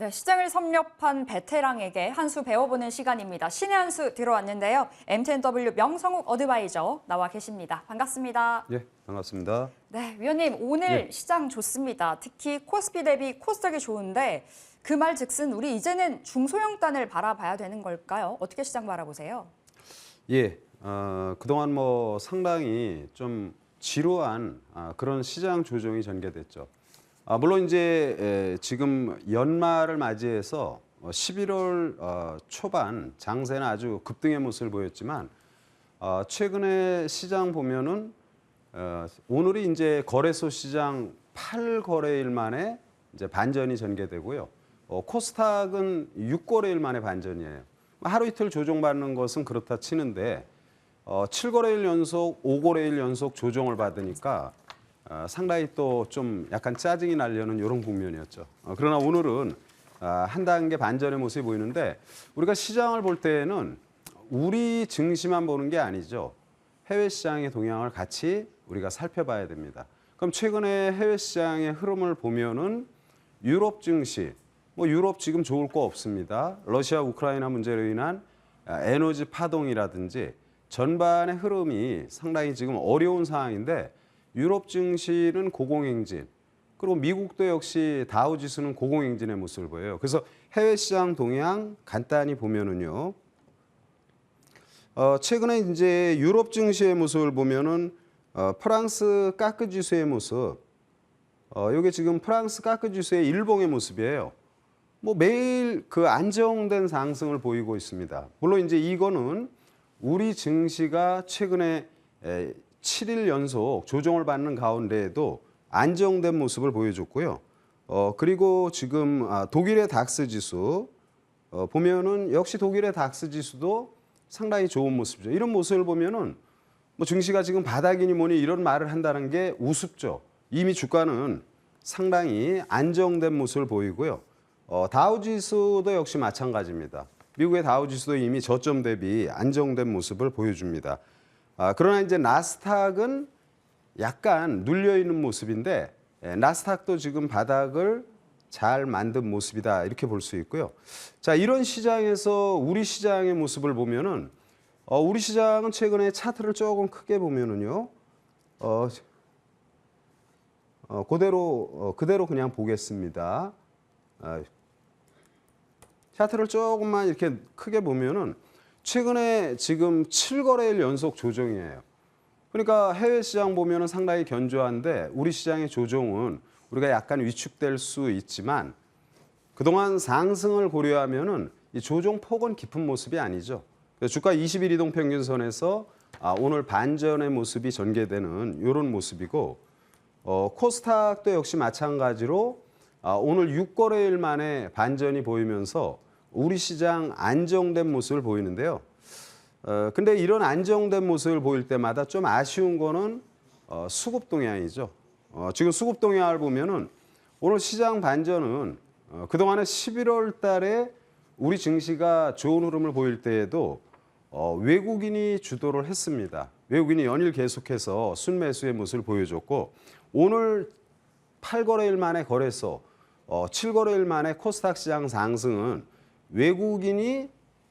네, 시장을 섭렵한 베테랑에게 한 수 배워보는 시간입니다. 신의 한 수 들어왔는데요. MTNW 명성욱 어드바이저 나와 계십니다. 반갑습니다. 예, 반갑습니다. 네, 위원님 오늘 시장 좋습니다. 특히 코스피 대비 코스닥이 좋은데 그 말 즉슨 우리 이제는 중소형단을 바라봐야 되는 걸까요? 어떻게 시장 바라보세요? 예, 그동안 상당히 좀 지루한 그런 시장 조정이 전개됐죠. 물론 이제 지금 연말을 맞이해서 11월 초반 장세는 아주 급등의 모습을 보였지만 최근에 시장 보면은 오늘이 이제 거래소 시장 8거래일 만에 이제 반전이 전개되고요. 코스닥은 6거래일 만에 반전이에요. 하루 이틀 조정받는 것은 그렇다 치는데 7거래일 연속, 5거래일 연속 조정을 받으니까 상당히 또 좀 약간 짜증이 나려는 이런 국면이었죠. 그러나 오늘은 한 단계 반전의 모습이 보이는데 우리가 시장을 볼 때는 우리 증시만 보는 게 아니죠. 해외 시장의 동향을 같이 우리가 살펴봐야 됩니다. 그럼 최근에 해외 시장의 흐름을 보면은 유럽 증시, 유럽 지금 좋을 거 없습니다. 러시아 우크라이나 문제로 인한 에너지 파동이라든지 전반의 흐름이 상당히 지금 어려운 상황인데 유럽 증시는 고공행진, 그리고 미국도 역시 다우 지수는 고공행진의 모습을 보여요. 그래서 해외 시장 동향 간단히 보면은요. 최근에 이제 유럽 증시의 모습을 보면은 프랑스 까크 지수의 모습, 이게 지금 프랑스 까크 지수의 일봉의 모습이에요. 매일 그 안정된 상승을 보이고 있습니다. 물론 이제 이거는 우리 증시가 최근에 7일 연속 조정을 받는 가운데에도 안정된 모습을 보여줬고요. 그리고 지금 독일의 닥스 지수 보면은 역시 독일의 닥스 지수도 상당히 좋은 모습이죠. 이런 모습을 보면은 증시가 지금 바닥이니 뭐니 이런 말을 한다는 게 우습죠. 이미 주가는 상당히 안정된 모습을 보이고요. 다우 지수도 역시 마찬가지입니다. 미국의 다우 지수도 이미 저점 대비 안정된 모습을 보여줍니다. 그러나 이제 나스닥은 약간 눌려 있는 모습인데 나스닥도 지금 바닥을 잘 만든 모습이다 이렇게 볼 수 있고요. 자, 이런 시장에서 우리 시장의 모습을 보면은 우리 시장은 최근에 차트를 조금 크게 보면은요. 그대로 그냥 보겠습니다. 차트를 조금만 이렇게 크게 보면은 최근에 지금 7거래일 연속 조정이에요. 그러니까 해외 시장 보면은 상당히 견조한데 우리 시장의 조정은 우리가 약간 위축될 수 있지만 그동안 상승을 고려하면은 이 조정 폭은 깊은 모습이 아니죠. 그래서 주가 20일 이동 평균선에서 오늘 반전의 모습이 전개되는 이런 모습이고 코스닥도 역시 마찬가지로 오늘 6거래일 만에 반전이 보이면서 우리 시장 안정된 모습을 보이는데요. 근데 이런 안정된 모습을 보일 때마다 좀 아쉬운 거는 수급 동향이죠. 지금 수급 동향을 보면은 오늘 시장 반전은 그동안에 11월 달에 우리 증시가 좋은 흐름을 보일 때에도 외국인이 주도를 했습니다. 외국인이 연일 계속해서 순매수의 모습을 보여줬고 오늘 8거래일 만에 거래소, 7거래일 만에 코스닥 시장 상승은 외국인이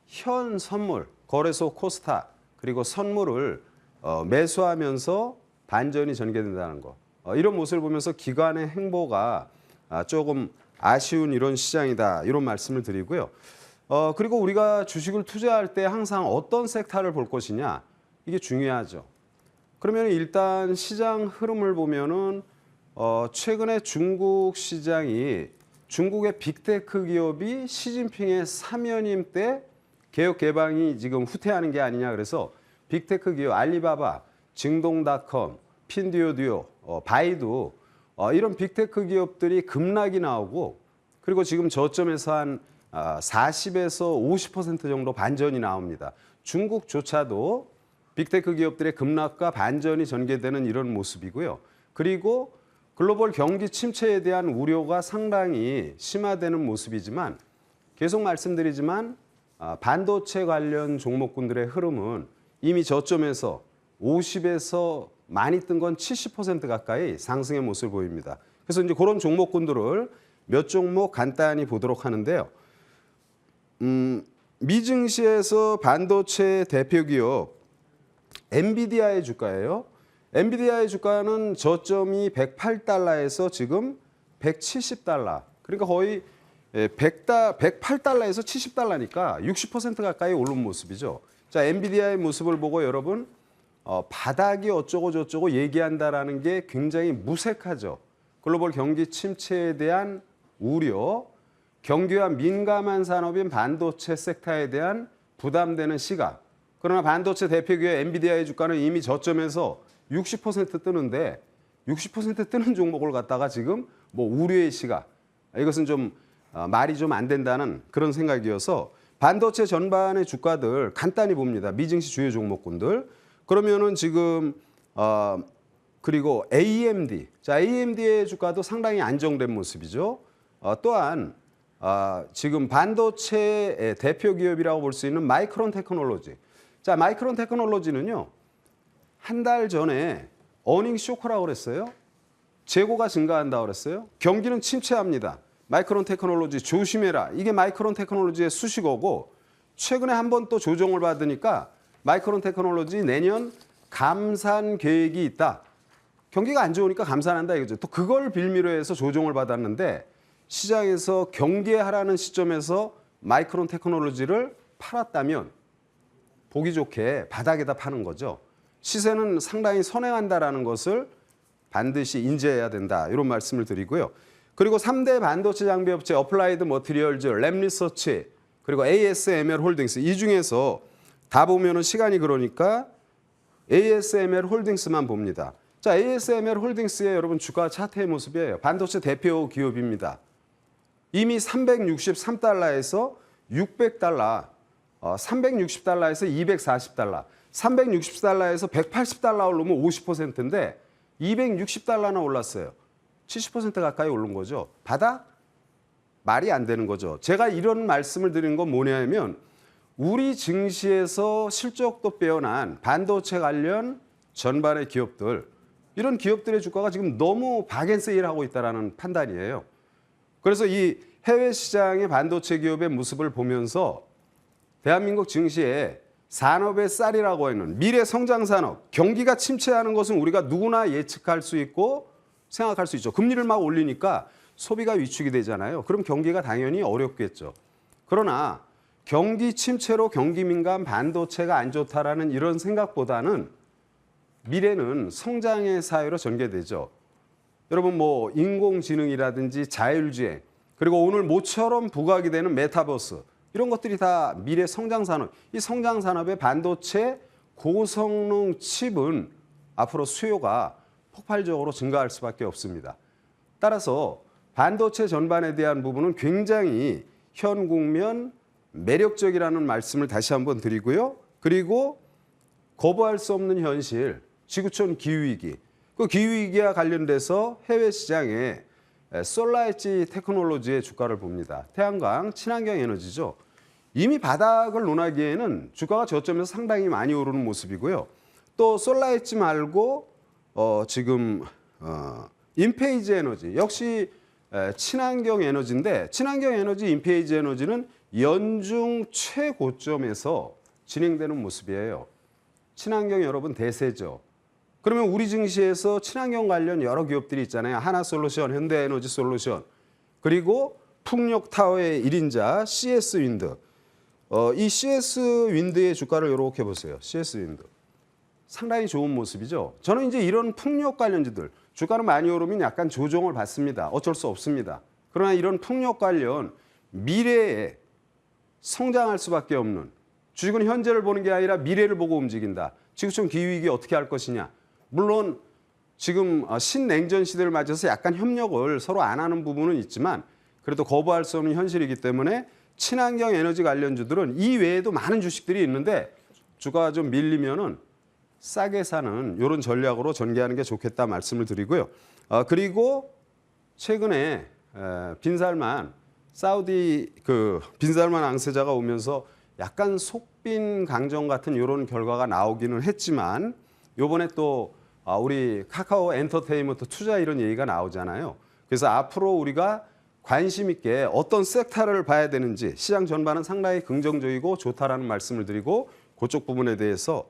현 선물, 거래소 코스닥 그리고 선물을 매수하면서 반전이 전개된다는 거. 이런 모습을 보면서 기관의 행보가 조금 아쉬운 이런 시장이다 이런 말씀을 드리고요. 그리고 우리가 주식을 투자할 때 항상 어떤 섹터를 볼 것이냐 이게 중요하죠. 그러면 일단 시장 흐름을 보면은 최근에 중국 시장이 중국의 빅테크 기업이 시진핑의 사면임 때 개혁 개방이 지금 후퇴하는 게 아니냐 그래서 빅테크 기업 알리바바, 징동닷컴, 핀듀오듀오, 바이두 이런 빅테크 기업들이 급락이 나오고 그리고 지금 저점에서 한 40에서 50% 정도 반전이 나옵니다. 중국조차도 빅테크 기업들의 급락과 반전이 전개되는 이런 모습이고요. 그리고 글로벌 경기 침체에 대한 우려가 상당히 심화되는 모습이지만 계속 말씀드리지만 반도체 관련 종목군들의 흐름은 이미 저점에서 50에서 많이 뜬 건 70% 가까이 상승의 모습을 보입니다. 그래서 이제 그런 종목군들을 몇 종목 간단히 보도록 하는데요. 미 증시에서 반도체 대표 기업 엔비디아의 주가예요. 엔비디아의 주가는 저점이 108달러에서 지금 170달러. 그러니까 거의 108달러에서 70달러니까 60% 가까이 오른 모습이죠. 자, 엔비디아의 모습을 보고 여러분 바닥이 어쩌고 저쩌고 얘기한다라는 게 굉장히 무색하죠. 글로벌 경기 침체에 대한 우려, 경기와 민감한 산업인 반도체 섹터에 대한 부담되는 시각. 그러나 반도체 대표 기업 엔비디아의 주가는 이미 저점에서 60% 뜨는데 60% 뜨는 종목을 갖다가 지금 뭐 우려의 시각. 이것은 좀 말이 좀 안 된다는 그런 생각이어서 반도체 전반의 주가들 간단히 봅니다. 미증시 주요 종목군들. 그러면은 지금 그리고 AMD. 자, AMD의 주가도 상당히 안정된 모습이죠. 또한 지금 반도체 대표 기업이라고 볼 수 있는 마이크론 테크놀로지. 자, 마이크론 테크놀로지는요. 한 달 전에 어닝 쇼크라고 그랬어요. 재고가 증가한다고 그랬어요. 경기는 침체합니다. 마이크론 테크놀로지 조심해라. 이게 마이크론 테크놀로지의 수식어고 최근에 한 번 또 조정을 받으니까 마이크론 테크놀로지 내년 감산 계획이 있다. 경기가 안 좋으니까 감산한다 이거죠. 또 그걸 빌미로 해서 조정을 받았는데 시장에서 경계하라는 시점에서 마이크론 테크놀로지를 팔았다면 보기 좋게 바닥에다 파는 거죠. 시세는 상당히 선행한다라는 것을 반드시 인지해야 된다. 이런 말씀을 드리고요. 그리고 3대 반도체 장비 업체 어플라이드 머티리얼즈, 램리서치, 그리고 ASML 홀딩스 이 중에서 다 보면은 시간이 그러니까 ASML 홀딩스만 봅니다. 자, ASML 홀딩스의 여러분 주가 차트의 모습이에요. 반도체 대표 기업입니다. 이미 363달러에서 600달러, 360달러에서 240달러, 360달러에서 180달러 오르면 50%인데 260달러나 올랐어요. 70% 가까이 오른 거죠. 바닥? 말이 안 되는 거죠. 제가 이런 말씀을 드린 건 뭐냐면 우리 증시에서 실적도 빼어난 반도체 관련 전반의 기업들, 이런 기업들의 주가가 지금 너무 박앤세일하고 있다는 판단이에요. 그래서 이 해외 시장의 반도체 기업의 모습을 보면서 대한민국 증시에 산업의 쌀이라고 하는 미래 성장 산업, 경기가 침체하는 것은 우리가 누구나 예측할 수 있고 생각할 수 있죠. 금리를 막 올리니까 소비가 위축이 되잖아요. 그럼 경기가 당연히 어렵겠죠. 그러나 경기 침체로 경기 민감 반도체가 안 좋다라는 이런 생각보다는 미래는 성장의 사회로 전개되죠. 여러분 뭐 인공지능이라든지 자율주행, 그리고 오늘 모처럼 부각이 되는 메타버스, 이런 것들이 다 미래 성장 산업. 이 성장 산업의 반도체 고성능 칩은 앞으로 수요가 폭발적으로 증가할 수밖에 없습니다. 따라서 반도체 전반에 대한 부분은 굉장히 현 국면 매력적이라는 말씀을 다시 한번 드리고요. 그리고 거부할 수 없는 현실, 지구촌 기후위기. 그 기후위기와 관련돼서 해외 시장에 솔라엣지 테크놀로지의 주가를 봅니다. 태양광, 친환경 에너지죠. 이미 바닥을 논하기에는 주가가 저점에서 상당히 많이 오르는 모습이고요. 또 솔라엣지 말고 지금 인페이지 에너지 역시 친환경 에너지인데 친환경 에너지, 인페이지 에너지는 연중 최고점에서 진행되는 모습이에요. 친환경 여러분 대세죠. 그러면 우리 증시에서 친환경 관련 여러 기업들이 있잖아요. 하나솔루션, 현대에너지솔루션, 그리고 풍력타워의 1인자 CS윈드. 이 CS윈드의 주가를 이렇게 보세요. CS윈드. 상당히 좋은 모습이죠. 저는 이제 이런 풍력 관련주들, 주가는 많이 오르면 약간 조정을 받습니다. 어쩔 수 없습니다. 그러나 이런 풍력 관련 미래에 성장할 수밖에 없는, 주식은 현재를 보는 게 아니라 미래를 보고 움직인다. 지구촌 기후위기 어떻게 할 것이냐. 물론 지금 신냉전 시대를 맞아서 약간 협력을 서로 안 하는 부분은 있지만 그래도 거부할 수 없는 현실이기 때문에 친환경 에너지 관련주들은 이 외에도 많은 주식들이 있는데 주가가 좀 밀리면은 싸게 사는 이런 전략으로 전개하는 게 좋겠다 말씀을 드리고요. 그리고 최근에 빈살만 사우디 빈살만 앙세자가 오면서 약간 속빈 강정 같은 이런 결과가 나오기는 했지만 이번에 또 우리 카카오 엔터테인먼트 투자 이런 얘기가 나오잖아요. 그래서 앞으로 우리가 관심 있게 어떤 섹터를 봐야 되는지 시장 전반은 상당히 긍정적이고 좋다라는 말씀을 드리고 그쪽 부분에 대해서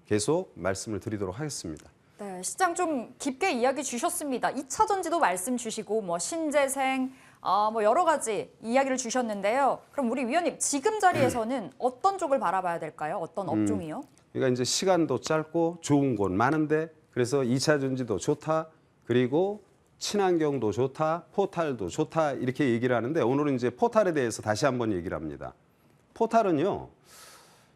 계속 말씀을 드리도록 하겠습니다. 네, 시장 좀 깊게 이야기 주셨습니다. 2차 전지도 말씀 주시고 뭐 신재생 뭐 여러 가지 이야기를 주셨는데요. 그럼 우리 위원님 지금 자리에서는 어떤 쪽을 바라봐야 될까요? 어떤 업종이요? 그러니까 이제 시간도 짧고 좋은 곳 많은데 그래서 2차 전지도 좋다. 그리고 친환경도 좋다. 포탈도 좋다. 이렇게 얘기를 하는데 오늘은 이제 포탈에 대해서 다시 한번 얘기를 합니다. 포탈은요.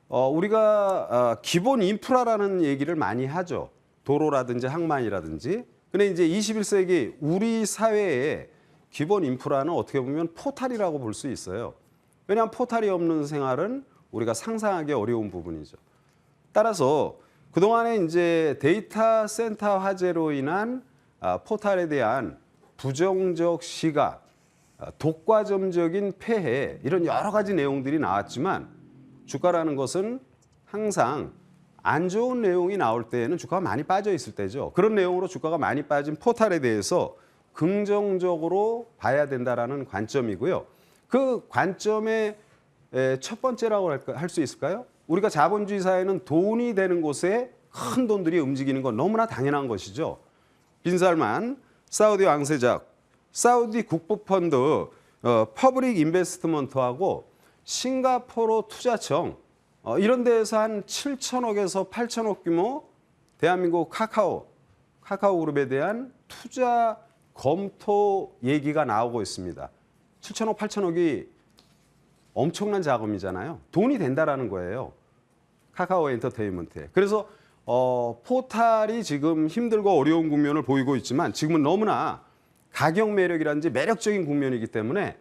우리가 기본 인프라라는 얘기를 많이 하죠. 도로라든지 항만이라든지. 근데 이제 21세기 우리 사회의 기본 인프라는 어떻게 보면 포탈이라고 볼 수 있어요. 왜냐하면 포탈이 없는 생활은 우리가 상상하기 어려운 부분이죠. 따라서 그동안에 이제 데이터 센터 화재로 인한 포탈에 대한 부정적 시각, 독과점적인 폐해 이런 여러 가지 내용들이 나왔지만 주가라는 것은 항상 안 좋은 내용이 나올 때에는 주가가 많이 빠져 있을 때죠. 그런 내용으로 주가가 많이 빠진 포탈에 대해서 긍정적으로 봐야 된다라는 관점이고요. 그 관점의 첫 번째라고 할 수 있을까요? 우리가 자본주의 사회는 돈이 되는 곳에 큰 돈들이 움직이는 건 너무나 당연한 것이죠. 빈살만, 사우디 왕세자, 사우디 국부펀드, 퍼블릭 인베스트먼트하고 싱가포르 투자청 이런 데에서 한 7천억에서 8천억 규모 대한민국 카카오 그룹에 대한 투자 검토 얘기가 나오고 있습니다. 7천억, 8천억이 엄청난 자금이잖아요. 돈이 된다라는 거예요. 카카오 엔터테인먼트에. 그래서 포탈이 지금 힘들고 어려운 국면을 보이고 있지만 지금은 너무나 가격 매력이라든지 매력적인 국면이기 때문에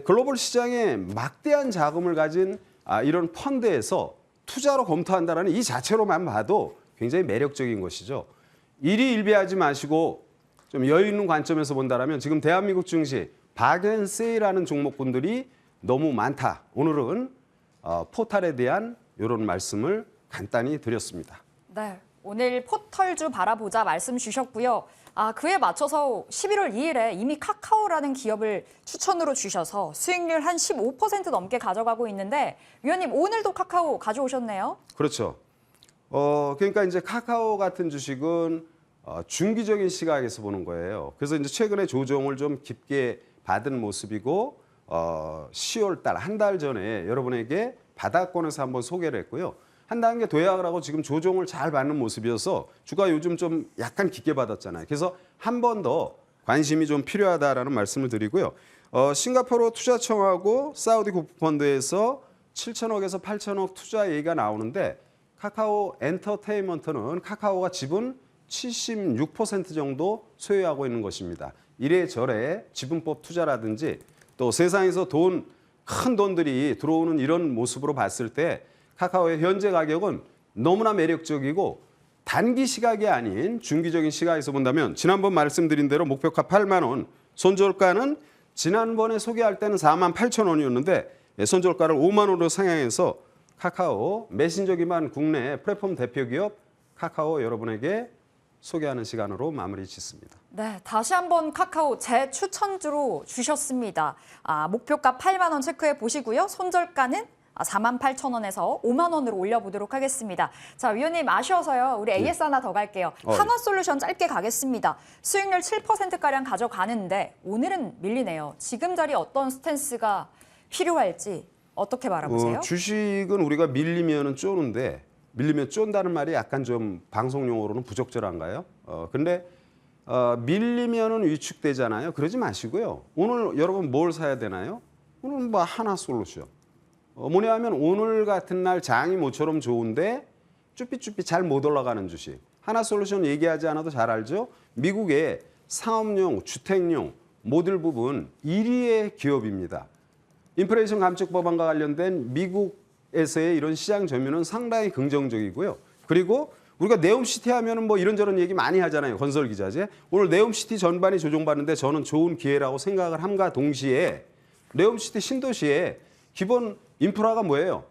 글로벌 시장에 막대한 자금을 가진 이런 펀드에서 투자로 검토한다는 이 자체로만 봐도 굉장히 매력적인 것이죠. 일희일비하지 마시고 좀 여유 있는 관점에서 본다면 지금 대한민국 증시 박앤세이라는 종목군들이 너무 많다. 오늘은 포탈에 대한 이런 말씀을 간단히 드렸습니다. 네, 오늘 포털주 바라보자 말씀 주셨고요. 그에 맞춰서 11월 2일에 이미 카카오라는 기업을 추천으로 주셔서 수익률 한 15% 넘게 가져가고 있는데 위원님 오늘도 카카오 가져오셨네요. 그렇죠. 그러니까 이제 카카오 같은 주식은 중기적인 시각에서 보는 거예요. 그래서 이제 최근에 조정을 좀 깊게 받은 모습이고 10월 달 한 달 전에 여러분에게 바닥권에서 한번 소개를 했고요. 한 단계 도약을 하고 지금 조정을 잘 받는 모습이어서 주가 요즘 좀 약간 깊게 받았잖아요. 그래서 한 번 더 관심이 좀 필요하다라는 말씀을 드리고요. 싱가포르 투자청하고 사우디 국부펀드에서 7천억에서 8천억 투자 얘기가 나오는데 카카오 엔터테인먼트는 카카오가 지분 76% 정도 소유하고 있는 것입니다. 이래저래 지분법 투자라든지 또 세상에서 큰 돈들이 들어오는 이런 모습으로 봤을 때 카카오의 현재 가격은 너무나 매력적이고 단기 시각이 아닌 중기적인 시각에서 본다면 지난번 말씀드린 대로 목표가 8만 원, 손절가는 지난번에 소개할 때는 4만 8천 원이었는데 손절가를 5만 원으로 상향해서 카카오 메신저 기반 국내 플랫폼 대표 기업 카카오 여러분에게 소개하는 시간으로 마무리 짓습니다. 네, 다시 한번 카카오 제 추천주로 주셨습니다. 목표가 8만 원 체크해 보시고요. 손절가는 4만 8천 원에서 5만 원으로 올려보도록 하겠습니다. 자, 위원님 아쉬워서요. 우리 AS 하나 더 갈게요. 한화솔루션 짧게 가겠습니다. 수익률 7%가량 가져가는데 오늘은 밀리네요. 지금 자리 어떤 스탠스가 필요할지 어떻게 바라보세요? 주식은 우리가 밀리면 쪼는데 밀리면 쫀다는 말이 약간 좀 방송 용어로는 부적절한가요? 근데 밀리면은 위축되잖아요. 그러지 마시고요. 오늘 여러분 뭘 사야 되나요? 오늘 뭐 하나솔루션. 뭐냐 하면 오늘 같은 날 장이 모처럼 좋은데 쭈삣쭈삣 잘 못 올라가는 주식. 하나솔루션 얘기하지 않아도 잘 알죠? 미국의 상업용, 주택용 모듈 부분 1위의 기업입니다. 인플레이션 감축 법안과 관련된 미국에서의 이런 시장 점유는 상당히 긍정적이고요. 그리고 우리가 네옴시티 하면은 뭐 이런저런 얘기 많이 하잖아요. 건설 기자재. 오늘 네옴시티 전반이 조정받는데 저는 좋은 기회라고 생각을 함과 동시에 네옴시티 신도시에 기본 인프라가 뭐예요?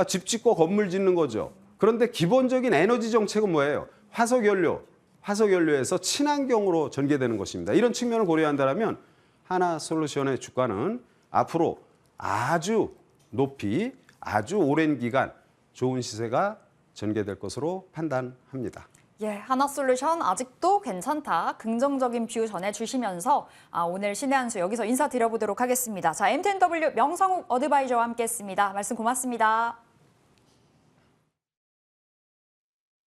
집 짓고 건물 짓는 거죠. 그런데 기본적인 에너지 정책은 뭐예요? 화석연료에서 친환경으로 전개되는 것입니다. 이런 측면을 고려한다면 하나솔루션의 주가는 앞으로 아주 높이 아주 오랜 기간 좋은 시세가 전개될 것으로 판단합니다. 예, 하나솔루션 아직도 괜찮다. 긍정적인 뷰 전해주시면서 오늘 신의 한 수 여기서 인사드려보도록 하겠습니다. 자, M10W 명성욱 어드바이저와 함께했습니다. 말씀 고맙습니다.